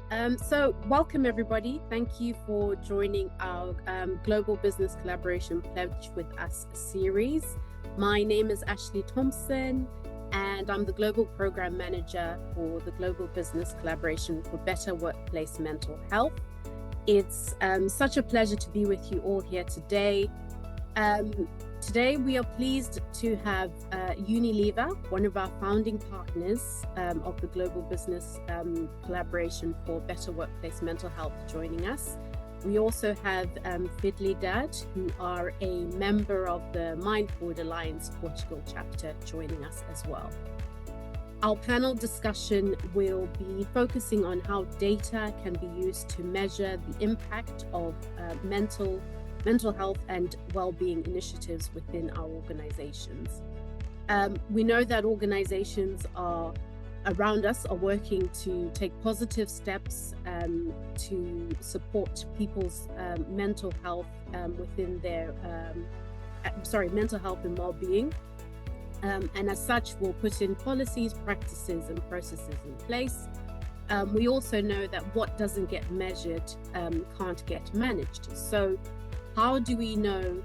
So welcome everybody. Thank you for joining our Global Business Collaboration Pledge with Us series. My name is Ashley Thompson and I'm the Global Program Manager for the Global Business Collaboration for Better Workplace Mental Health. It's such a pleasure to be with you all here today. Today, we are pleased to have Unilever, one of our founding partners of the Global Business Collaboration for Better Workplace Mental Health, joining us. We also have Fidelidade, who are a member of the Mind Forward Alliance Portugal chapter, joining us as well. Our panel discussion will be focusing on how data can be used to measure the impact of mental health and well-being initiatives within our organizations. We know that organizations around us are working to take positive steps to support people's mental health within their mental health and well-being. And as such, we'll put in policies, practices, and processes in place. We also know that what doesn't get measured can't get managed. So how do we know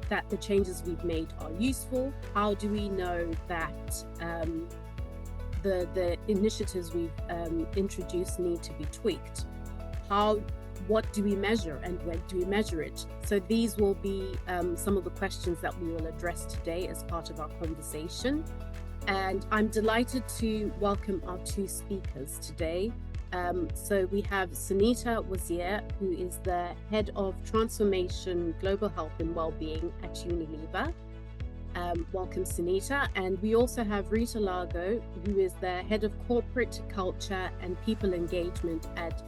that the changes we've made are useful? How do we know that the initiatives we've introduced need to be tweaked? What do we measure and when do we measure it? So these will be some of the questions that we will address today as part of our conversation. And I'm delighted to welcome our two speakers today. So we have Sunita Wazir, who is the Head of Transformation, Global Health and Wellbeing at Unilever. Welcome, Sunita. And we also have Rita Lago, who is the Head of Corporate Culture and People Engagement at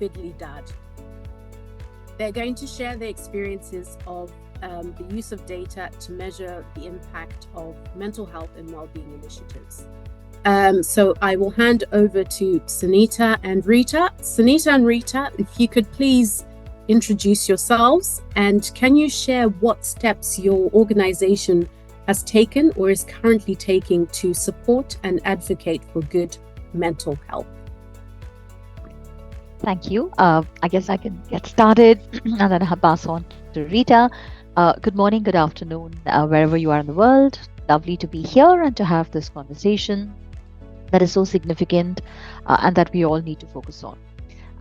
Fidelidade. They're going to share their experiences of the use of data to measure the impact of mental health and wellbeing initiatives. So I will hand over to Sunita and Rita. Sunita and Rita, if you could please introduce yourselves, and can you share what steps your organization has taken or is currently taking to support and advocate for good mental health? Thank you. I guess I can get started and then I'll pass on to Rita. Good morning, good afternoon, wherever you are in the world. Lovely to be here and to have this conversation that is so significant and that we all need to focus on.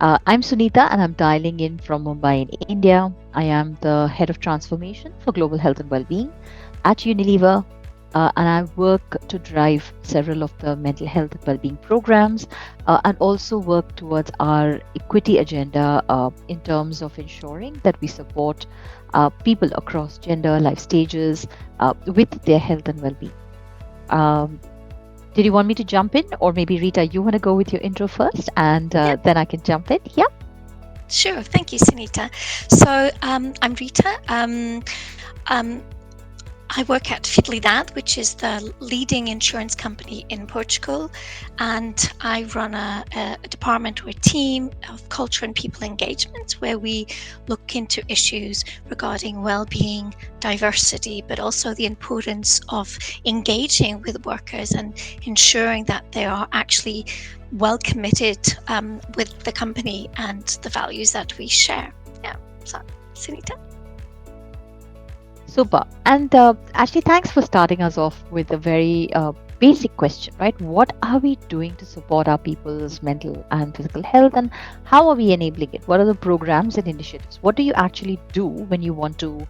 I'm Sunita and I'm dialing in from Mumbai in India. I am the Head of Transformation for Global Health and Wellbeing at Unilever. And I work to drive several of the mental health and well-being programs and also work towards our equity agenda in terms of ensuring that we support people across gender, life stages with their health and well-being. Did you want me to jump in, or maybe Rita, you want to go with your intro first and then I can jump in? Yeah. Sure. Thank you, Sunita. So I'm Rita. I work at Fidelidade, which is the leading insurance company in Portugal, and I run a department or a team of culture and people engagement where we look into issues regarding well-being, diversity, but also the importance of engaging with workers and ensuring that they are actually well committed with the company and the values that we share. Yeah, so Sunita. Super. And Ashley, thanks for starting us off with a very basic question, right? What are we doing to support our people's mental and physical health, and how are we enabling it? What are the programs and initiatives? What do you actually do when you want to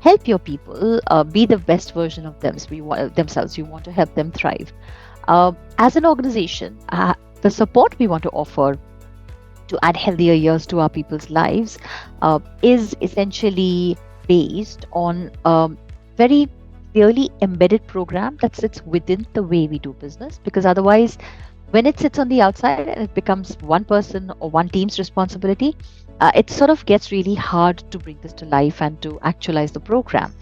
help your people be the best version of themselves? You want to help them thrive. As an organization, the support we want to offer to add healthier years to our people's lives is essentially based on a very clearly embedded program that sits within the way we do business, because otherwise when it sits on the outside and it becomes one person or one team's responsibility, it sort of gets really hard to bring this to life and to actualize the program.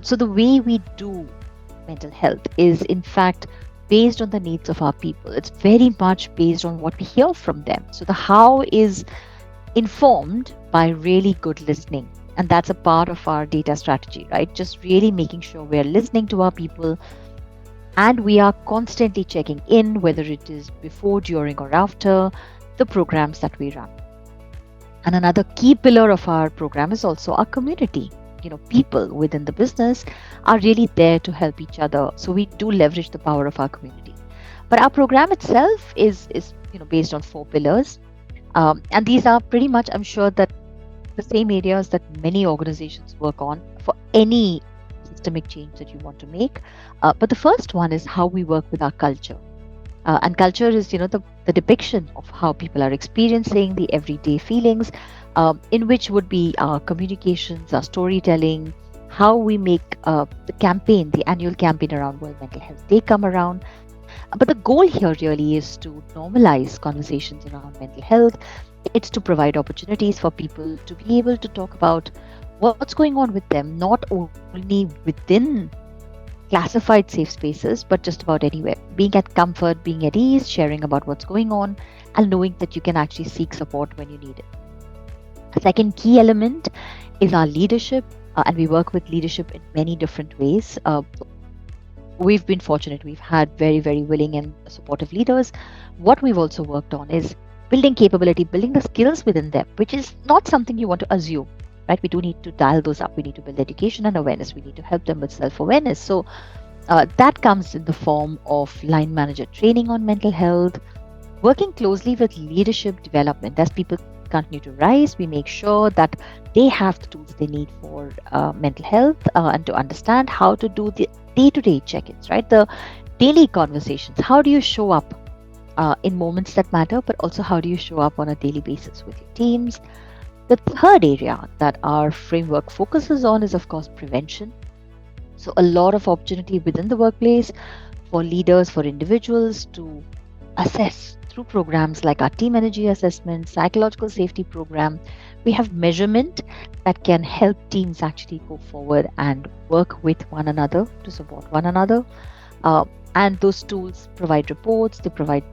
So the way we do mental health is in fact based on the needs of our people. It's very much based on what we hear from them. So the how is informed by really good listening. And that's a part of our data strategy, right? Just really making sure we're listening to our people and we are constantly checking in, whether it is before, during, or after, the programs that we run. And another key pillar of our program is also our community. People within the business are really there to help each other. So we do leverage the power of our community. But our program itself is based on 4 pillars. And these are pretty much, I'm sure, that the same areas that many organizations work on for any systemic change that you want to make. But the first one is how we work with our culture. And culture is, the depiction of how people are experiencing the everyday feelings, in which would be our communications, our storytelling, how we make the annual campaign around World Mental Health Day come around. But the goal here really is to normalize conversations around mental health. It's to provide opportunities for people to be able to talk about what's going on with them, not only within classified safe spaces, but just about anywhere. Being at comfort, being at ease, sharing about what's going on, and knowing that you can actually seek support when you need it. A second key element is our leadership, and we work with leadership in many different ways. We've been fortunate. We've had very, very willing and supportive leaders. What we've also worked on is building capability, building the skills within them, which is not something you want to assume, right? We do need to dial those up. We need to build education and awareness. We need to help them with self-awareness. So that comes in the form of line manager training on mental health, working closely with leadership development. As people continue to rise, we make sure that they have the tools they need for mental health and to understand how to do the day-to-day check-ins, right? The daily conversations. How do you show up in moments that matter, but also how do you show up on a daily basis with your teams? The third area that our framework focuses on is, of course, prevention. So a lot of opportunity within the workplace for leaders, for individuals to assess through programs like our team energy assessment, psychological safety program. We have measurement that can help teams actually go forward and work with one another to support one another. And those tools provide reports, they provide,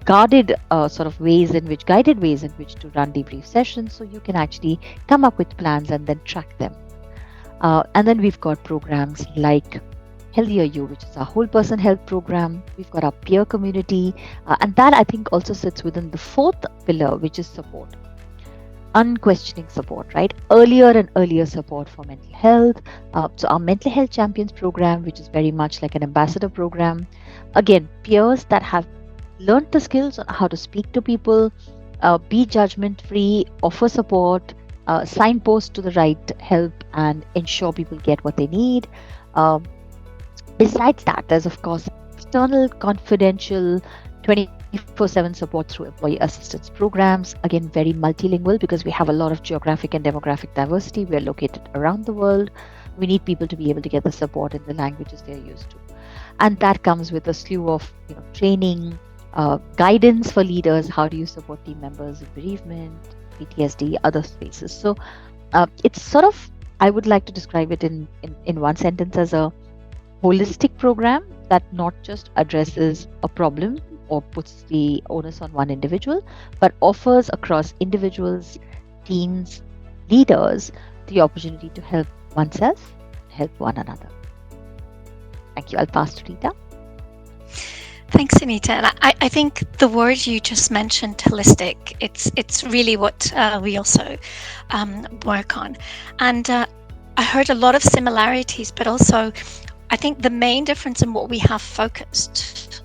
guided ways in which to run debrief sessions, so you can actually come up with plans and then track them. And then we've got programs like Healthier You, which is our whole person health program. We've got our peer community, and that I think also sits within the fourth pillar, which is support. Unquestioning support, right? Earlier and earlier support for mental health. So our mental health champions program, which is very much like an ambassador program. Again, peers that have learned the skills on how to speak to people, be judgment free, offer support, signpost to the right help, and ensure people get what they need. Besides that, there's of course external, confidential, 24/7 support through employee assistance programs. Again, very multilingual because we have a lot of geographic and demographic diversity. We are located around the world. We need people to be able to get the support in the languages they're used to. And that comes with a slew of training, guidance for leaders. How do you support team members in bereavement, PTSD, other spaces? So it's sort of, I would like to describe it in one sentence as a holistic program that not just addresses a problem or puts the onus on one individual, but offers across individuals, teams, leaders the opportunity to help oneself, help one another. Thank you. I'll pass to Rita. Thanks, Sunita. And I think the word you just mentioned, holistic, it's really what we also work on. And I heard a lot of similarities, but also I think the main difference in what we have focused,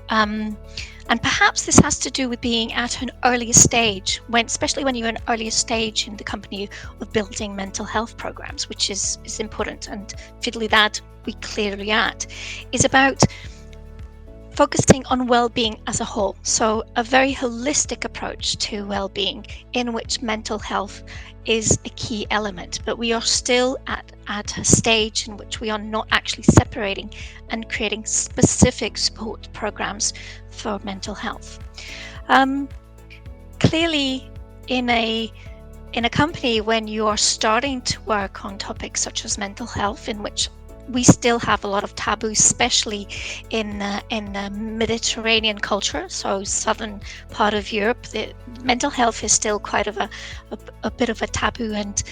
and perhaps this has to do with being at an earlier stage, especially when you're in an earlier stage in the company of building mental health programs, which is important, and Fidelidade we clearly at, is about focusing on well-being as a whole. So a very holistic approach to well-being in which mental health is a key element, but we are still at a stage in which we are not actually separating and creating specific support programs for mental health. Clearly, in a company, when you are starting to work on topics such as mental health, in which we still have a lot of taboos, especially in the Mediterranean culture, so southern part of Europe. The mental health is still quite of a bit of a taboo, and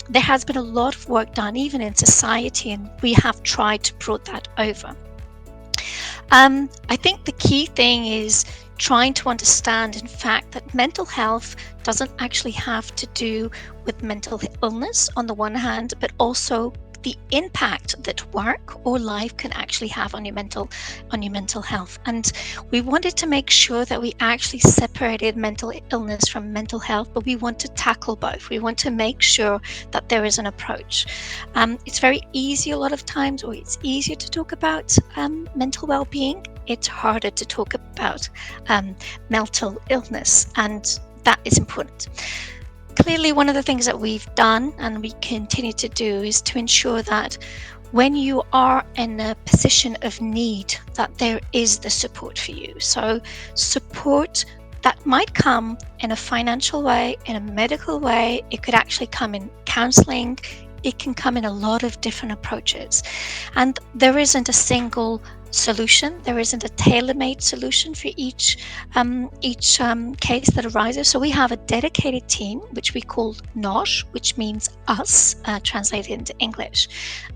there has been a lot of work done even in society, and we have tried to put that over. I think the key thing is trying to understand, in fact, that mental health doesn't actually have to do with mental illness on the one hand, but also the impact that work or life can actually have on your mental health. And we wanted to make sure that we actually separated mental illness from mental health, but we want to tackle both. We want to make sure that there is an approach. It's very easy a lot of times, or it's easier to talk about mental well-being. It's harder to talk about mental illness, and that is important. Clearly, one of the things that we've done and we continue to do is to ensure that when you are in a position of need, that there is the support for you. So support that might come in a financial way, in a medical way. It could actually come in counseling. It can come in a lot of different approaches. And there isn't a single solution. There isn't a tailor-made solution for each case that arises. So we have a dedicated team, which we call NOSH, which means us, translated into English.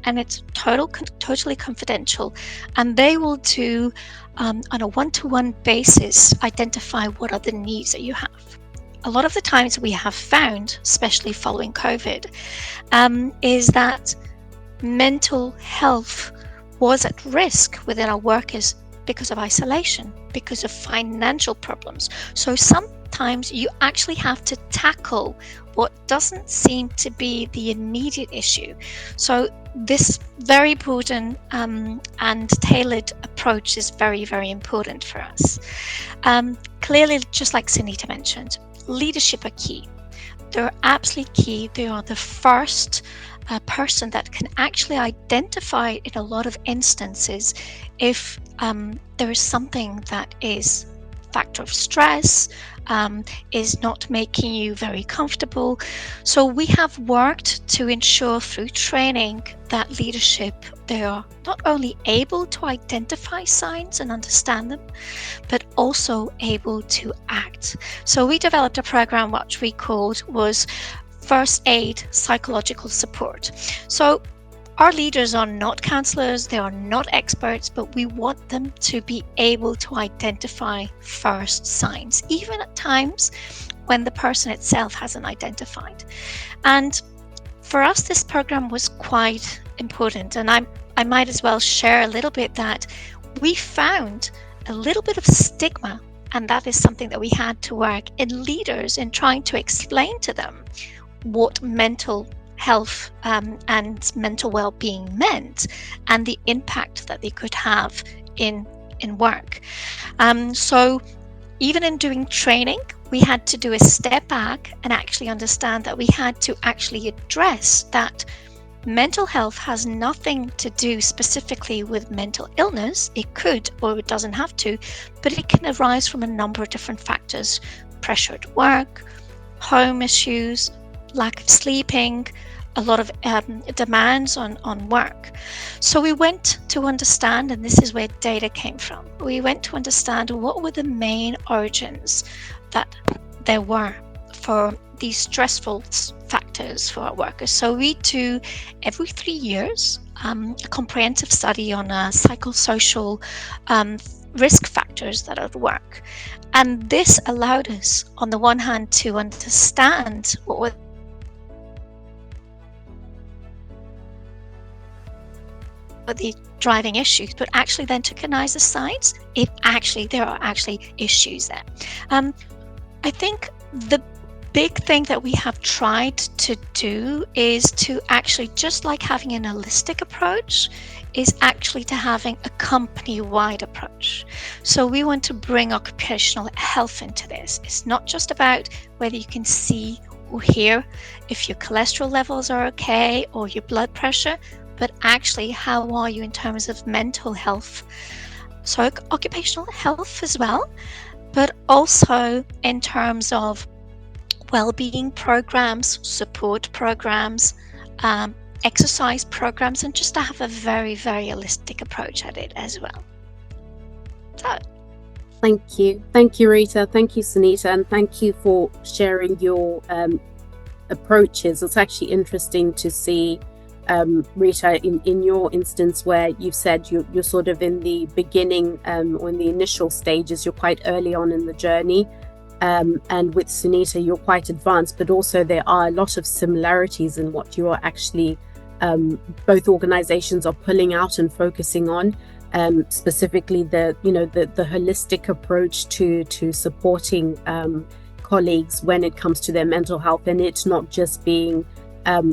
And it's totally confidential. And they will do, on a one-to-one basis, identify what are the needs that you have. A lot of the times we have found, especially following COVID, is that mental health was at risk within our workers because of isolation, because of financial problems. So sometimes you actually have to tackle what doesn't seem to be the immediate issue. So this very important and tailored approach is very, very important for us. Clearly, just like Sunita mentioned, leadership are key. They're absolutely key. They are the first person that can actually identify in a lot of instances if there is something that is factor of stress, is not making you very comfortable. So we have worked to ensure through training that leadership, they are not only able to identify signs and understand them, but also able to act. So we developed a program which we called was First Aid Psychological Support. So our leaders are not counselors, they are not experts, but we want them to be able to identify first signs, even at times when the person itself hasn't identified. And for us, this program was quite important. And I might as well share a little bit that we found a little bit of stigma, and that is something that we had to work in leaders in trying to explain to them what mental health and mental well-being meant and the impact that they could have in work. So even in doing training, we had to do a step back and actually understand that we had to actually address that mental health has nothing to do specifically with mental illness. It could, or it doesn't have to, but it can arise from a number of different factors: pressure at work, home issues, lack of sleeping, a lot of demands on work. So we went to understand, and this is where data came from, we went to understand what were the main origins that there were for these stressful factors for our workers. So we do every 3 years a comprehensive study on psychosocial risk factors that are at work. And this allowed us, on the one hand, to understand what were the driving issues, but actually then to recognize the signs if actually there are actually issues there. I think the big thing that we have tried to do is to actually, just like having an holistic approach, is actually to having a company-wide approach. So we want to bring occupational health into this. It's not just about whether you can see or hear if your cholesterol levels are okay or your blood pressure, but actually how are you in terms of mental health. So occupational health as well, but also in terms of well-being programs, support programs, exercise programs, and just to have a very, very holistic approach at it as well. So Thank you, Rita. Thank you, Sunita, and thank you for sharing your approaches. It's actually interesting to see Rita, in your instance where you've said you're sort of in the beginning or in the initial stages, you're quite early on in the journey. And with Sunita, you're quite advanced, but also there are a lot of similarities in what you are actually, both organizations are pulling out and focusing on. Specifically the holistic approach to supporting colleagues when it comes to their mental health, and it's not just being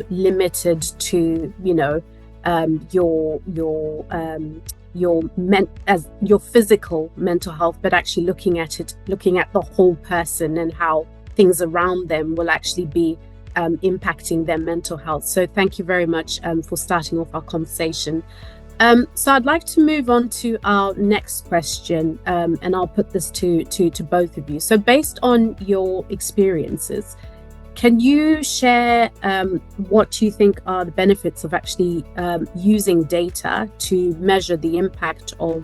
limited to your physical mental health, but actually looking at the whole person and how things around them will actually be impacting their mental health. So thank you very much for starting off our conversation. So I'd like to move on to our next question, and I'll put this to both of you. So based on your experiences, can you share what you think are the benefits of actually using data to measure the impact of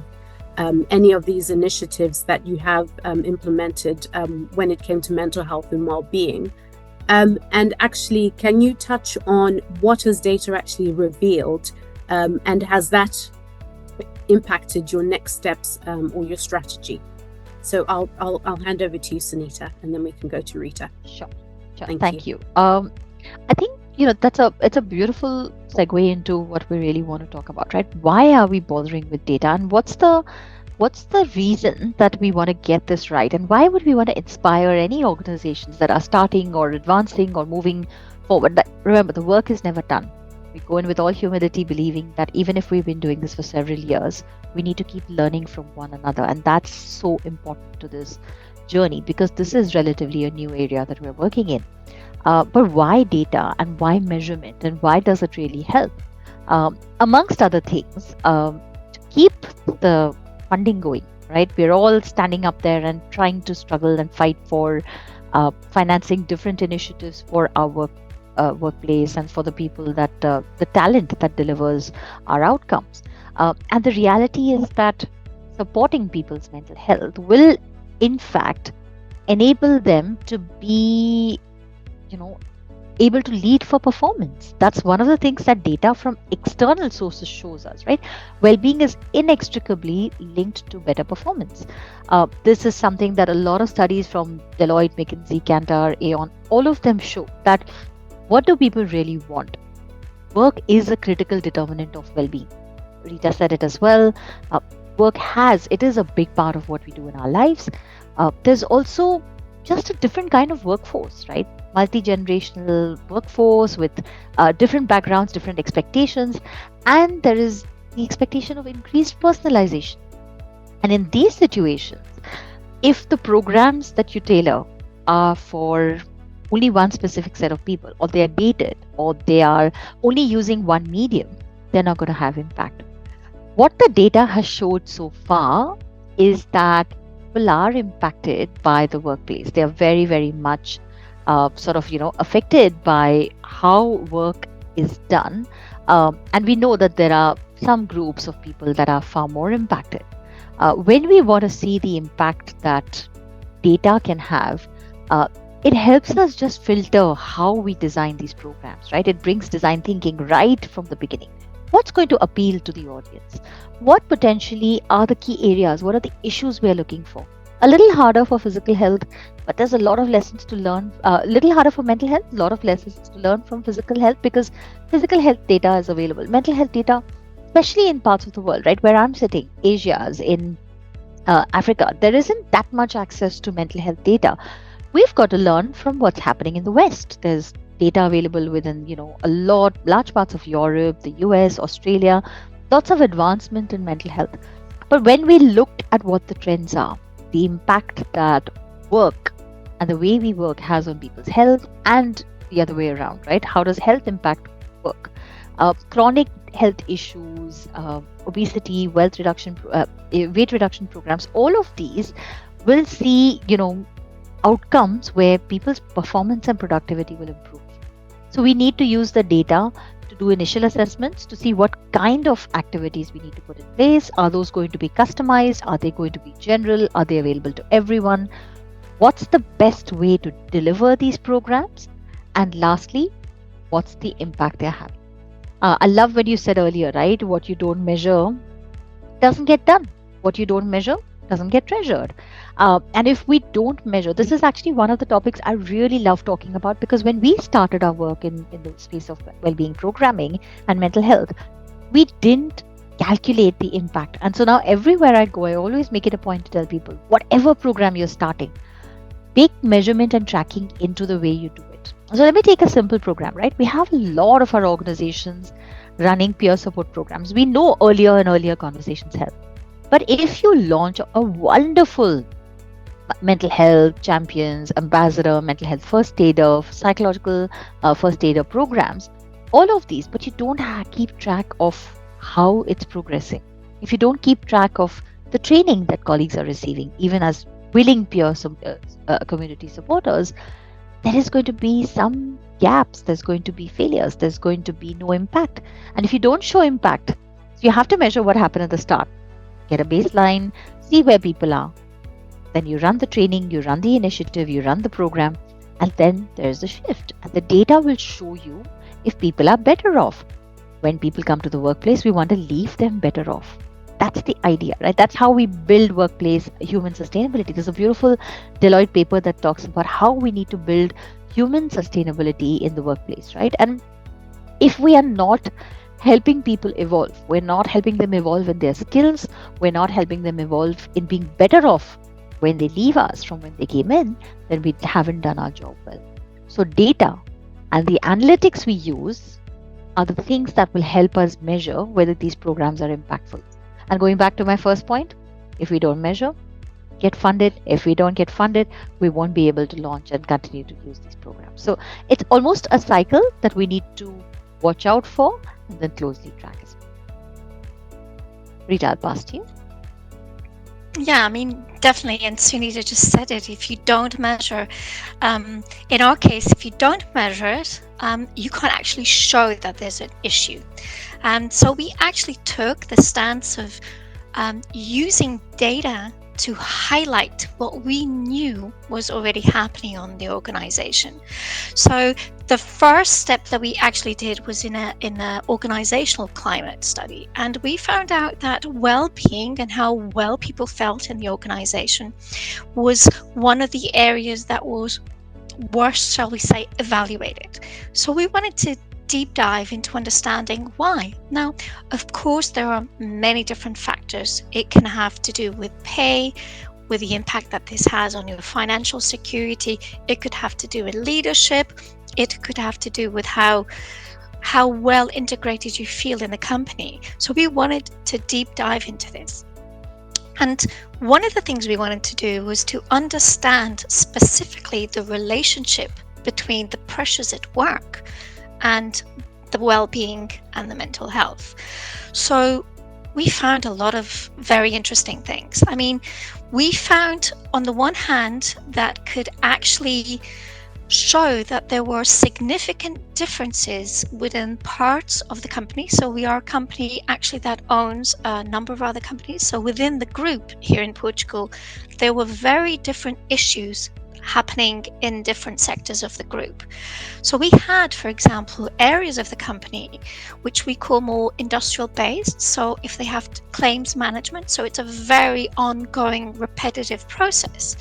any of these initiatives that you have implemented when it came to mental health and well-being? And actually, can you touch on what has data actually revealed, and has that impacted your next steps or your strategy? So I'll hand over to you, Sunita, and then we can go to Rita. Sure. Thank you. I think it's a beautiful segue into what we really want to talk about, right? Why are we bothering with data, and what's the reason that we want to get this right, and why would we want to inspire any organizations that are starting or advancing or moving forward? But remember, the work is never done. We go in with all humility, believing that even if we've been doing this for several years, we need to keep learning from one another, and that's so important to this journey, because this is relatively a new area that we're working in. But why data, and why measurement, and why does it really help? Amongst other things, to keep the funding going, right? We're all standing up there and trying to struggle and fight for financing different initiatives for our workplace and for the people that the talent that delivers our outcomes. And the reality is that supporting people's mental health will in fact enable them to be able to lead for performance. That's one of the things that data from external sources shows us, right? Well-being is inextricably linked to better performance. This is something that a lot of studies from Deloitte, McKinsey, Kantar, Aon, all of them show that what do people really want? Work is a critical determinant of well-being. Rita said it as well. It is a big part of what we do in our lives. There's also just a different kind of workforce, right? Multi-generational workforce with different backgrounds, different expectations, and there is the expectation of increased personalization. And in these situations, if the programs that you tailor are for only one specific set of people, or they are dated, or they are only using one medium, they're not going to have impact. What the data has showed so far is that people are impacted by the workplace. They are very, very much affected by how work is done. And we know that there are some groups of people that are far more impacted. When we want to see the impact that data can have, it helps us just filter how we design these programs, right? It brings design thinking right from the beginning. What's going to appeal to the audience? What potentially are the key areas? What are the issues we're looking for? A little harder for physical health, but there's a lot of lessons to learn. A little harder for mental health, a lot of lessons to learn from physical health, because physical health data is available. Mental health data, especially in parts of the world, right, where I'm sitting, Asia's, in Africa, there isn't that much access to mental health data. We've got to learn from what's happening in the West. There's data available within, large parts of Europe, the US, Australia, lots of advancement in mental health. But when we looked at what the trends are, the impact that work and the way we work has on people's health, and the other way around, right? How does health impact work? Chronic health issues, obesity, weight reduction programs, all of these will see, outcomes where people's performance and productivity will improve. So we need to use the data to do initial assessments to see what kind of activities we need to put in place. Are those going to be customized? Are they going to be general? Are they available to everyone? What's the best way to deliver these programs? And lastly, what's the impact they're having? I love when you said earlier, right? What you don't measure doesn't get done. What you don't measure doesn't get treasured. And if we don't measure, this is actually one of the topics I really love talking about, because when we started our work in the space of well-being programming and mental health, we didn't calculate the impact. And so now everywhere I go, I always make it a point to tell people, whatever program you're starting, bake measurement and tracking into the way you do it. So let me take a simple program, right? We have a lot of our organizations running peer support programs. We know earlier and earlier conversations help. But if you launch a wonderful mental health champions, ambassador, mental health first aider, psychological first aider programs, all of these, but you don't keep track of how it's progressing. If you don't keep track of the training that colleagues are receiving, even as willing peer community supporters, there is going to be some gaps, there's going to be failures, there's going to be no impact. And if you don't show impact, so you have to measure what happened at the start, get a baseline, see where people are. Then you run the training, you run the initiative, you run the program, and then there's a shift. And the data will show you if people are better off. When people come to the workplace, we want to leave them better off. That's the idea, right? That's how we build workplace human sustainability. There's a beautiful Deloitte paper that talks about how we need to build human sustainability in the workplace, right? And if we are not helping people evolve, we're not helping them evolve in their skills, we're not helping them evolve in being better off when they leave us from when they came in, then we haven't done our job well. So data and the analytics we use are the things that will help us measure whether these programs are impactful. And going back to my first point, if we don't measure, get funded. If we don't get funded, we won't be able to launch and continue to use these programs. So it's almost a cycle that we need to watch out for and then closely track as well. Rita, I'll pass to you. Yeah, I mean, definitely. And Sunita just said it. If you don't measure, in our case, if you don't measure it, you can't actually show that there's an issue. So we actually took the stance of using data to highlight what we knew was already happening on the organization. So the first step that we actually did was in a organizational climate study, and we found out that well-being and how well people felt in the organization was one of the areas that was worst, shall we say, evaluated. So we wanted to deep dive into understanding why. Now, of course, there are many different factors. It can have to do with pay, with the impact that this has on your financial security. It could have to do with leadership. It could have to do with how well integrated you feel in the company. So we wanted to deep dive into this. And one of the things we wanted to do was to understand specifically the relationship between the pressures at work and the well-being and the mental health. So we found a lot of very interesting things. I mean, we found on the one hand that could actually show that there were significant differences within parts of the company. So we are a company actually that owns a number of other companies. So within the group here in Portugal, there were very different issues happening in different sectors of the group. So we had, for example, areas of the company which we call more industrial based. So if they have claims management, so it's a very ongoing, repetitive process.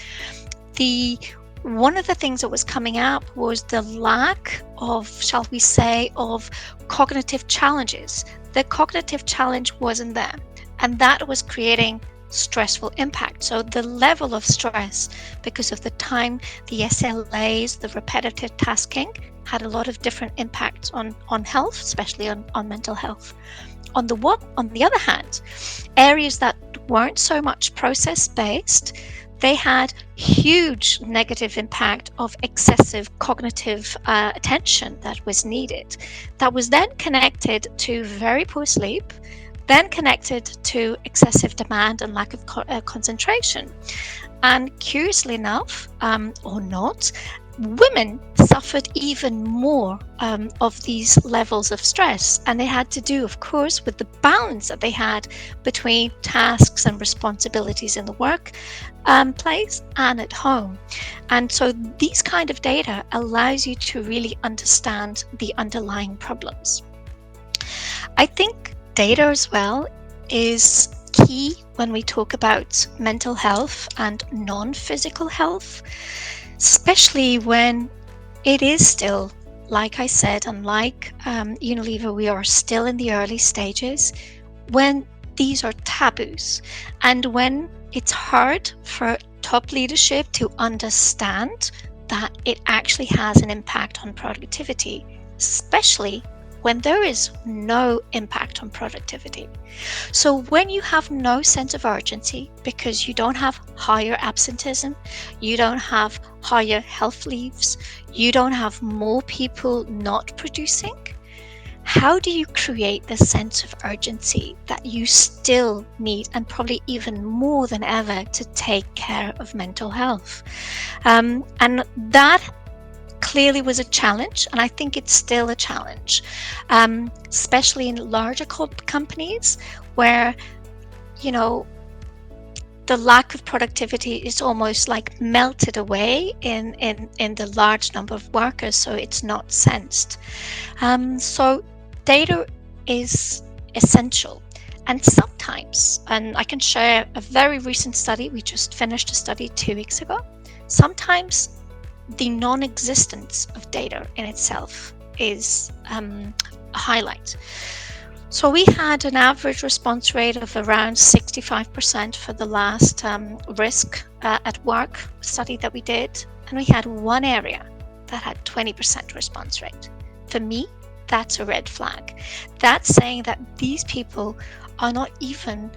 One of the things that was coming up was the lack of, shall we say, of cognitive challenges. The cognitive challenge wasn't there, and that was creating stressful impact. So the level of stress, because of the time, the SLAs, the repetitive tasking, had a lot of different impacts on health, especially on mental health. On the other hand, areas that weren't so much process-based, they had huge negative impact of excessive cognitive attention that was needed. That was then connected to very poor sleep, then connected to excessive demand and lack of concentration. And curiously enough, or not, women suffered even more of these levels of stress, and they had to do, of course, with the balance that they had between tasks and responsibilities in the work place and at home. And so these kind of data allows you to really understand the underlying problems. I think data as well is key when we talk about mental health and non-physical health, especially when it is still, like I said, unlike Unilever, we are still in the early stages, when these are taboos and when it's hard for top leadership to understand that it actually has an impact on productivity, especially when there is no impact on productivity. So when you have no sense of urgency because you don't have higher absenteeism, you don't have higher health leaves, you don't have more people not producing, how do you create the sense of urgency that you still need, and probably even more than ever, to take care of mental health? And that clearly was a challenge, and I think it's still a challenge, especially in larger companies where, you know, the lack of productivity is almost like melted away in the large number of workers, so it's not sensed. So data is essential. And sometimes, and I can share a very recent study, we just finished a study 2 weeks ago, sometimes the non-existence of data in itself is a highlight. So we had an average response rate of around 65% for the last risk at work study that we did, and we had one area that had 20% response rate. For me, that's a red flag. That's saying that these people are not even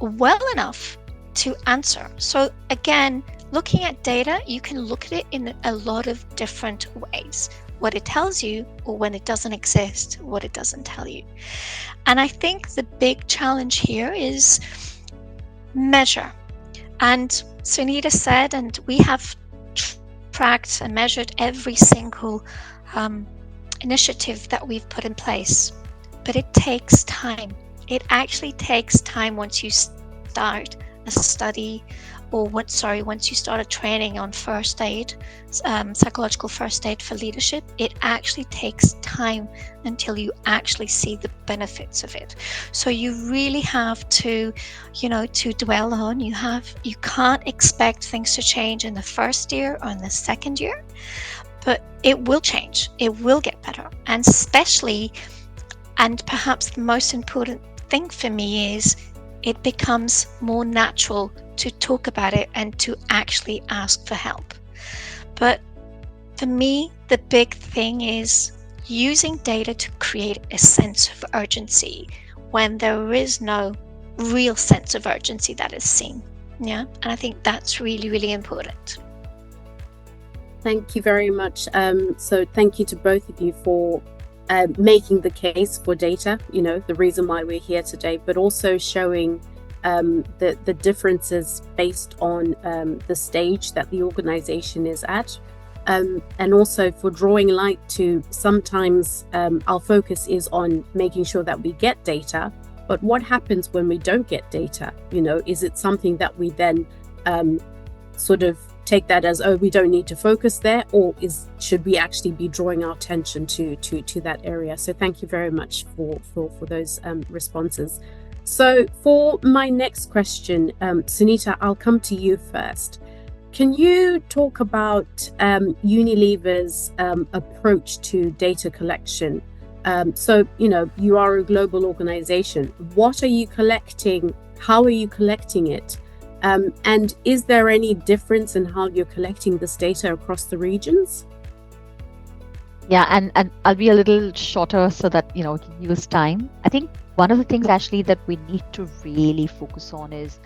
well enough to answer. So again, looking at data, you can look at it in a lot of different ways. What it tells you, or when it doesn't exist, what it doesn't tell you. And I think the big challenge here is measure. And Sunita said, and we have tracked and measured every single initiative that we've put in place, but it takes time. It actually takes time once you start a study, or once you start a training on first aid, psychological first aid for leadership. It actually takes time until you actually see the benefits of it. So you really have to, to dwell on. You can't expect things to change in the first year or in the second year, but it will change. It will get better. And especially, and perhaps the most important thing for me is, it becomes more natural to talk about it and to actually ask for help. But for me, the big thing is using data to create a sense of urgency when there is no real sense of urgency that is seen. Yeah, and I think that's really, really important. Thank you very much. So thank you to both of you for making the case for data, the reason why we're here today, but also showing the differences based on the stage that the organization is at, and also for drawing light to sometimes our focus is on making sure that we get data, but what happens when we don't get data? Is it something that we then sort of take that as, we don't need to focus there, or should we actually be drawing our attention to that area? So thank you very much for those responses. So for my next question, Sunita, I'll come to you first. Can you talk about Unilever's approach to data collection? So you are a global organization. What are you collecting? How are you collecting it? And is there any difference in how you're collecting this data across the regions? Yeah, and I'll be a little shorter so that we can use time. I think one of the things actually that we need to really focus on is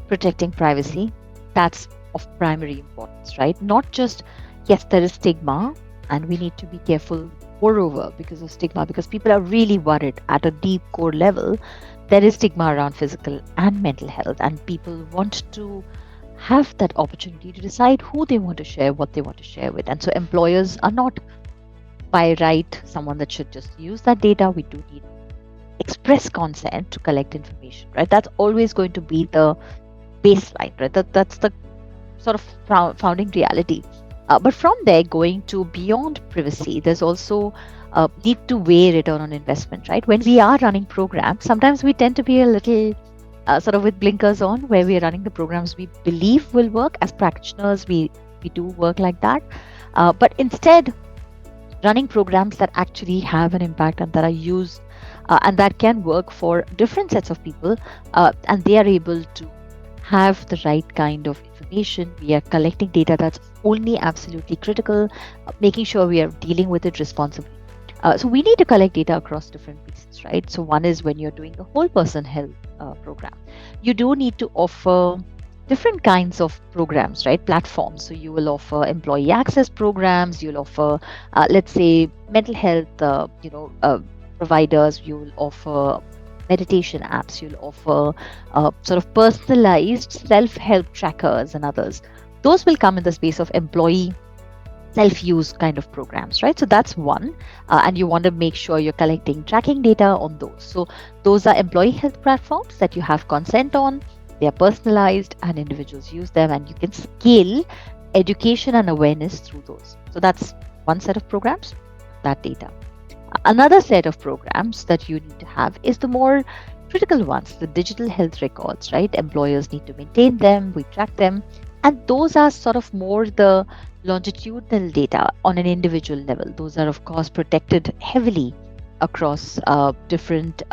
protecting privacy. That's of primary importance, right? Not just, yes, there is stigma, and we need to be careful moreover because of stigma, because people are really worried at a deep core level. There is stigma around physical and mental health, and people want to have that opportunity to decide who they want to share, what they want to share with. And so employers are not by right someone that should just use that data. We do need express consent to collect information, right? That's always going to be the baseline, right? That's the sort of founding reality. But from there, going to beyond privacy, there's also need to weigh return on investment, right? When we are running programs, sometimes we tend to be a little sort of with blinkers on, where we are running the programs we believe will work. As practitioners, we do work like that. But instead, running programs that actually have an impact and that are used and that can work for different sets of people, and they are able to have the right kind of information. We are collecting data that's only absolutely critical, making sure we are dealing with it responsibly. So we need to collect data across different pieces, right? So one is when you're doing the whole person health program, you do need to offer different kinds of programs, right? Platforms. So you will offer employee access programs. You'll offer, let's say, mental health, providers. You will offer meditation apps. You'll offer sort of personalized self-help trackers and others. Those will come in the space of employee self-use kind of programs, right? So that's one, and you want to make sure you're collecting tracking data on those. So those are employee health platforms that you have consent on. They are personalized and individuals use them, and you can scale education and awareness through those. So that's one set of programs, that data. Another set of programs that you need to have is the more critical ones, the digital health records, right? Employers need to maintain them, we track them, and those are sort of more the longitudinal data on an individual level. Those are, of course, protected heavily across different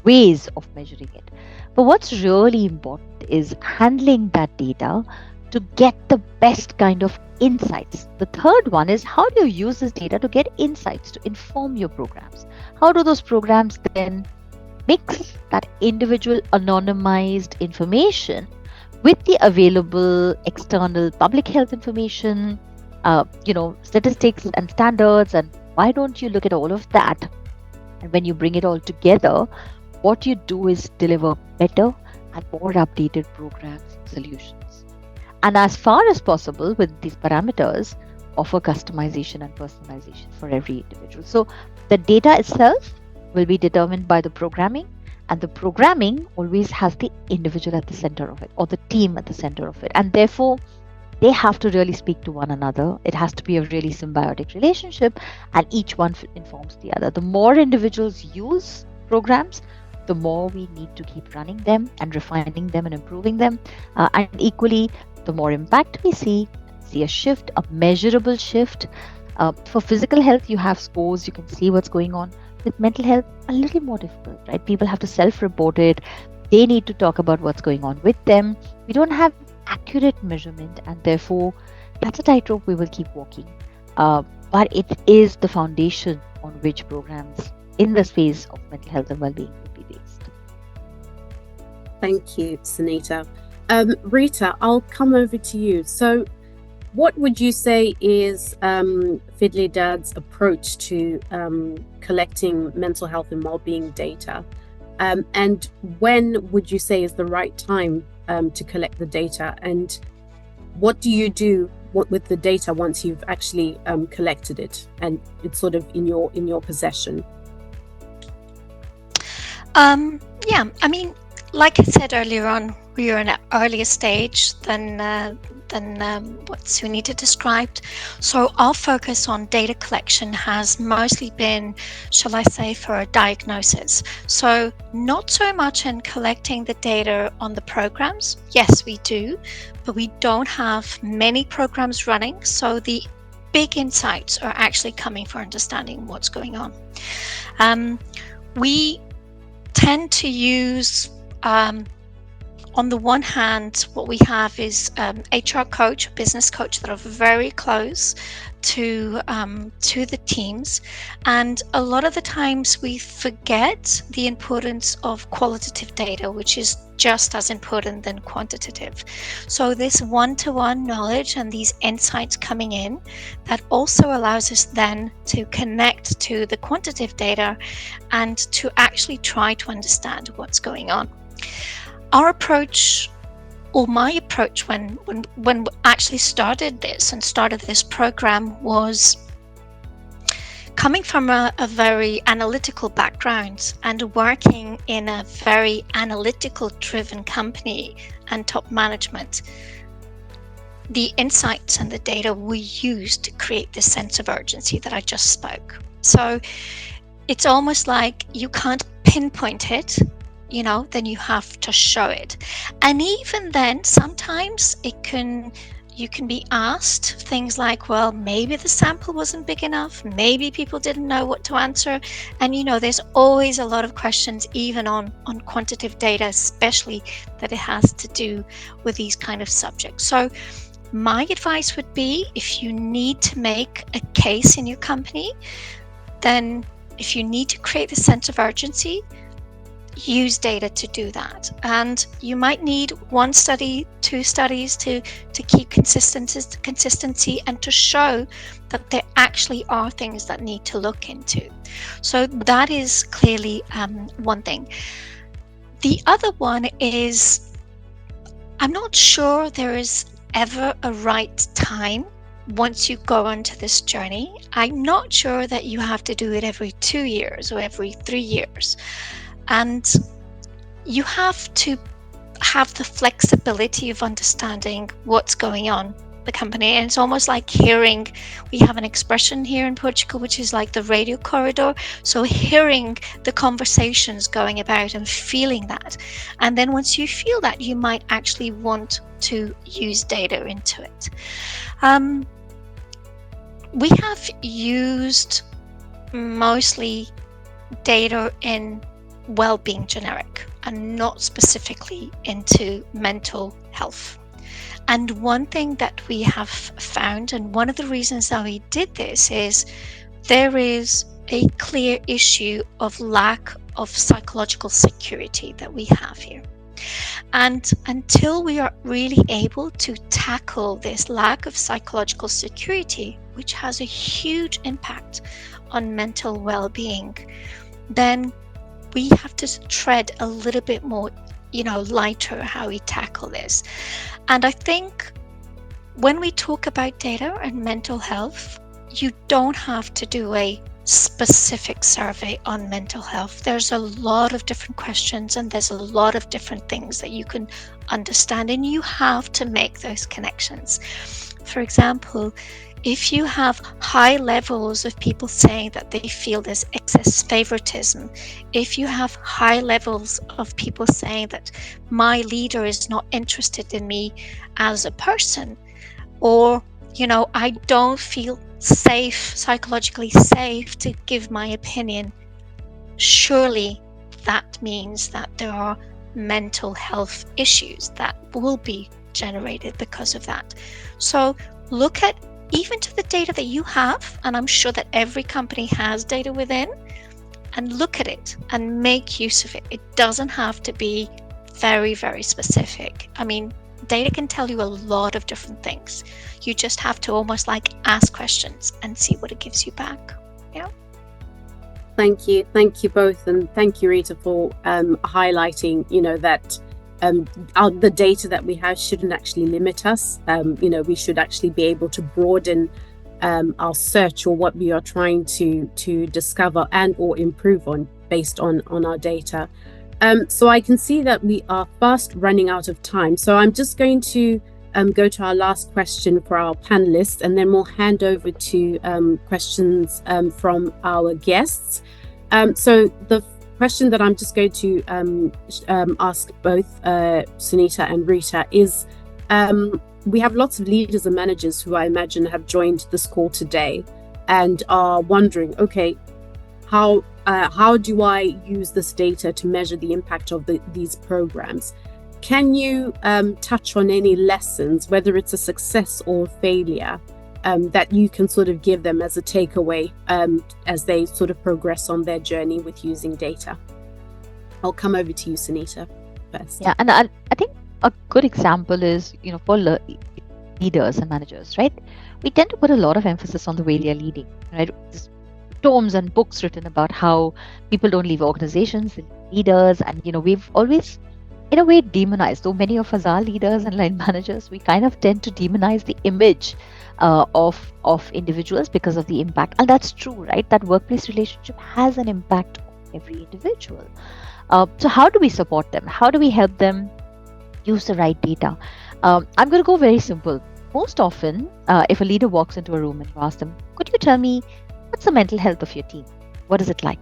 ways of measuring it. But what's really important is handling that data to get the best kind of insights. The third one is, how do you use this data to get insights to inform your programs? How do those programs then mix that individual anonymized information with the available external public health information, statistics and standards? And why don't you look at all of that? And when you bring it all together, what you do is deliver better and more updated programs and solutions. And as far as possible, with these parameters, offer customization and personalization for every individual. So the data itself will be determined by the programming, and the programming always has the individual at the center of it, or the team at the center of it. And therefore, they have to really speak to one another. It has to be a really symbiotic relationship, and each one informs the other. The more individuals use programs, the more we need to keep running them and refining them and improving them. And equally, the more impact we see a shift, a measurable shift. For physical health, you have scores, you can see what's going on. With mental health, a little more difficult, right? People have to self-report it. They need to talk about what's going on with them. We don't have accurate measurement, and therefore, that's a tightrope we will keep walking. But it is the foundation on which programs in the space of mental health and well-being will be based. Thank you, Sunita. Rita, I'll come over to you. So what would you say is Fidelidade's approach to collecting mental health and well-being data? And when would you say is the right time to collect the data? And what do you do with the data once you've actually collected it and it's sort of in your possession? I mean, like I said earlier on, we are in an earlier stage than what Sunita described. So our focus on data collection has mostly been, shall I say, for a diagnosis. So not so much in collecting the data on the programs. Yes, we do, but we don't have many programs running. So the big insights are actually coming for understanding what's going on. We tend to use, on the one hand, what we have is HR coach, business coach that are very close to the teams, and a lot of the times we forget the importance of qualitative data, which is just as important than quantitative. So this one-to-one knowledge and these insights coming in, that also allows us then to connect to the quantitative data and to actually try to understand what's going on. Our approach, or my approach when we actually started this program, was coming from a very analytical background and working in a very analytical driven company and top management. the insights and the data we use to create this sense of urgency that I just spoke. So it's almost like you can't pinpoint it, then you have to show it. And even then, sometimes you can be asked things like, well, maybe the sample wasn't big enough, maybe people didn't know what to answer. And there's always a lot of questions, even on quantitative data, especially that it has to do with these kind of subjects. So my advice would be, if you need to make a case in your company, then if you need to create a sense of urgency, use data to do that. And you might need 1 study, 2 studies to keep consistency and to show that there actually are things that need to look into. So that is clearly one thing. The other one is, I'm not sure there is ever a right time once you go onto this journey. I'm not sure that you have to do it every 2 years or every 3 years. And you have to have the flexibility of understanding what's going on the company. And it's almost like hearing, we have an expression here in Portugal, which is like the radio corridor. So hearing the conversations going about and feeling that. And then once you feel that, you might actually want to use data into it. We have used mostly data in wellbeing generic and not specifically into mental health. And one thing that we have found, and one of the reasons that we did this, is there is a clear issue of lack of psychological security that we have here. And until we are really able to tackle this lack of psychological security, which has a huge impact on mental well-being, then we have to tread a little bit more, lighter how we tackle this. And I think when we talk about data and mental health, you don't have to do a specific survey on mental health. There's a lot of different questions and there's a lot of different things that you can understand, and you have to make those connections. For example, if you have high levels of people saying that they feel there's excess favoritism, if you have high levels of people saying that my leader is not interested in me as a person, or I don't feel safe, psychologically safe to give my opinion, surely that means that there are mental health issues that will be generated because of that. So look at even to the data that you have, and I'm sure that every company has data within, and look at it and make use of it. It doesn't have to be very, very specific. I mean, data can tell you a lot of different things. You just have to almost like ask questions and see what it gives you back. Thank you both, and thank you, Rita, for highlighting that the data that we have shouldn't actually limit us. We should actually be able to broaden our search, or what we are trying to discover and or improve on based on our data. So I can see that we are fast running out of time. So I'm just going to go to our last question for our panelists, and then we'll hand over to questions from our guests. So the question that I'm just going to ask both Sunita and Rita is, we have lots of leaders and managers who I imagine have joined this call today and are wondering, okay, how do I use this data to measure the impact of these programs? Can you touch on any lessons, whether it's a success or failure, that you can sort of give them as a takeaway as they sort of progress on their journey with using data? I'll come over to you, Sunita, first. Yeah, and I think a good example is, for leaders and managers, right? We tend to put a lot of emphasis on the way they're leading, right? There's tomes and books written about how people don't leave organizations, they leave leaders, and we've always, in a way, demonized. Though many of us are leaders and line managers, we kind of tend to demonize the image of individuals because of the impact. And that's true, right? That workplace relationship has an impact on every individual. So how do we support them? How do we help them use the right data? I'm going to go very simple. Most often, if a leader walks into a room and you ask them, could you tell me what's the mental health of your team? What is it like?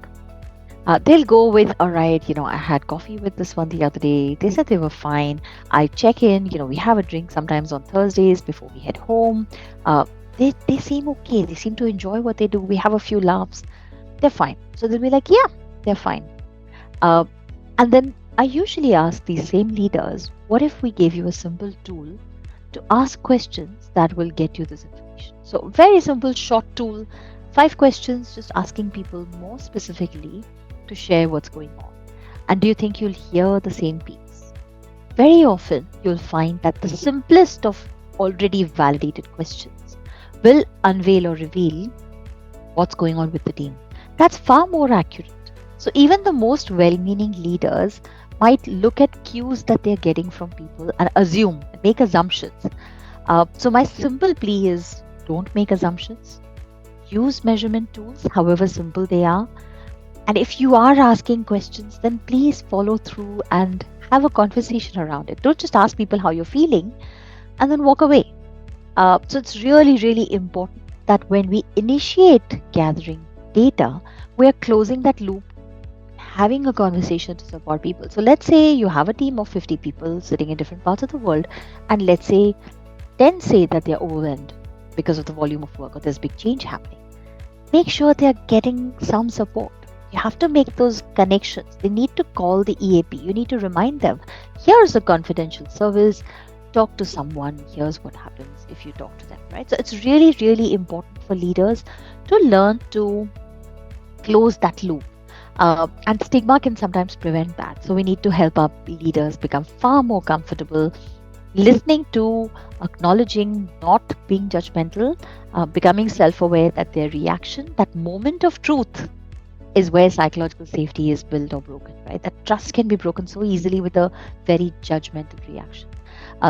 They'll go with, all right, I had coffee with this one the other day. They said they were fine. I check in, we have a drink sometimes on Thursdays before we head home. They seem okay. They seem to enjoy what they do. We have a few laughs. They're fine. So they'll be like, yeah, they're fine. Uh, and then I usually ask these same leaders, what if we gave you a simple tool to ask questions that will get you this information? So, very simple, short tool, 5 questions, just asking people more specifically to share what's going on. And do you think you'll hear the same piece? Very often, you'll find that the simplest of already validated questions will unveil or reveal what's going on with the team. That's far more accurate. So, even the most well meaning leaders might look at cues that they're getting from people and assume, make assumptions. So, my simple plea is don't make assumptions. Use measurement tools, however simple they are. And if you are asking questions, then please follow through and have a conversation around it. Don't just ask people how you're feeling and then walk away. So it's really, really important that when we initiate gathering data, we are closing that loop, having a conversation to support people. So let's say you have a team of 50 people sitting in different parts of the world, and let's say 10 say that they're overwhelmed because of the volume of work or there's big change happening. Make sure they're getting some support. You have to make those connections. They need to call the EAP. You need to remind them, here's a confidential service, talk to someone, here's what happens if you talk to them, right? So it's really, really important for leaders to learn to close that loop. And stigma can sometimes prevent that. So we need to help our leaders become far more comfortable listening to, acknowledging, not being judgmental, becoming self-aware that their reaction, that moment of truth, is where psychological safety is built or broken, right? That trust can be broken so easily with a very judgmental reaction.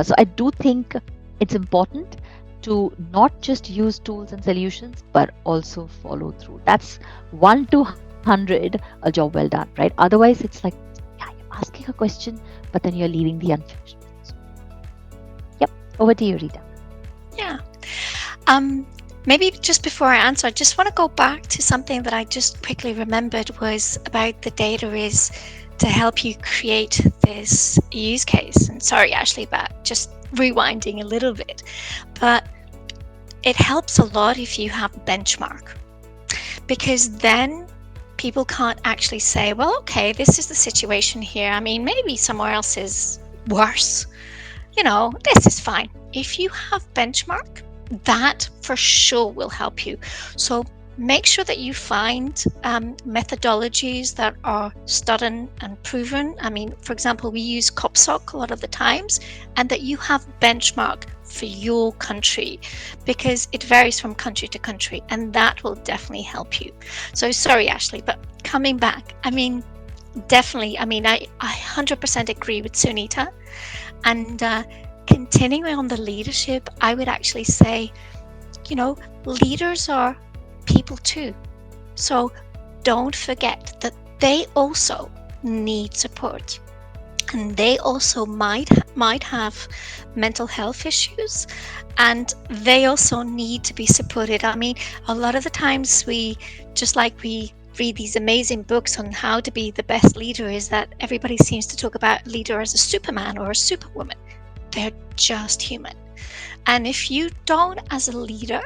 So I do think it's important to not just use tools and solutions, but also follow through. That's 1 to 100, a job well done, right? Otherwise, it's like, yeah, you're asking a question, but then you're leaving the unfinished. So, yep, over to you, Rita. Yeah. Maybe just before I answer, I just want to go back to something that I just quickly remembered was about the data is to help you create this use case. And sorry, Ashley, about just rewinding a little bit, but it helps a lot if you have a benchmark, because then people can't actually say, well, okay, this is the situation here. I mean, maybe somewhere else is worse. This is fine. If you have benchmark, that for sure will help you. So make sure that you find methodologies that are studied and proven. I mean, for example, we use COPSOC a lot of the times, and that you have benchmark for your country, because it varies from country to country, and that will definitely help you. So sorry, Ashley, but coming back, I mean, definitely, I 100% agree with Sunita. And continuing on the leadership, I would actually say, leaders are people too. So don't forget that they also need support, and they also might have mental health issues, and they also need to be supported. I mean, a lot of the times we read these amazing books on how to be the best leader, is that everybody seems to talk about leader as a superman or a superwoman. They're just human. And if you don't, as a leader,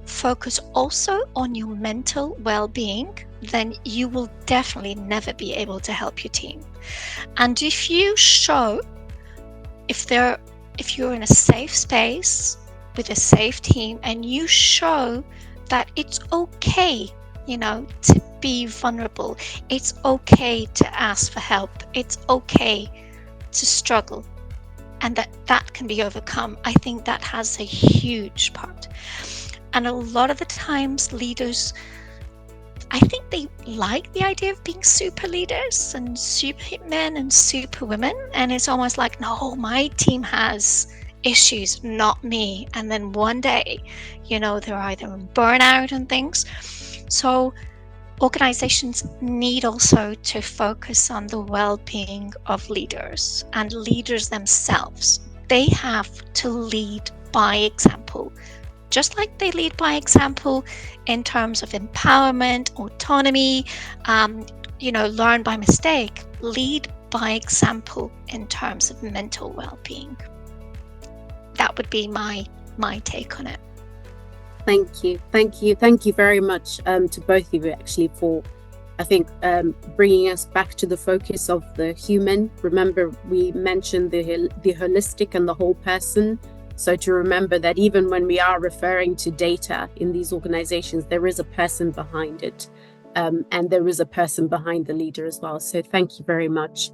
focus also on your mental well-being, then you will definitely never be able to help your team. And if you show, if you're in a safe space with a safe team, and you show that it's okay, to be vulnerable, it's okay to ask for help, it's okay to struggle, and that can be overcome, I think that has a huge part. And a lot of the times leaders, I think they like the idea of being super leaders and supermen and superwomen, and it's almost like, no, my team has issues, not me. And then one day, they're either in burnout and things. So organizations need also to focus on the well-being of leaders and leaders themselves. They have to lead by example. Just like they lead by example in terms of empowerment, autonomy, learn by mistake, lead by example in terms of mental well-being. That would be my take on it. Thank you very much to both of you, actually, for, I think, bringing us back to the focus of the human. Remember, we mentioned the holistic and the whole person. So to remember that even when we are referring to data in these organizations, there is a person behind it, and there is a person behind the leader as well. So thank you very much.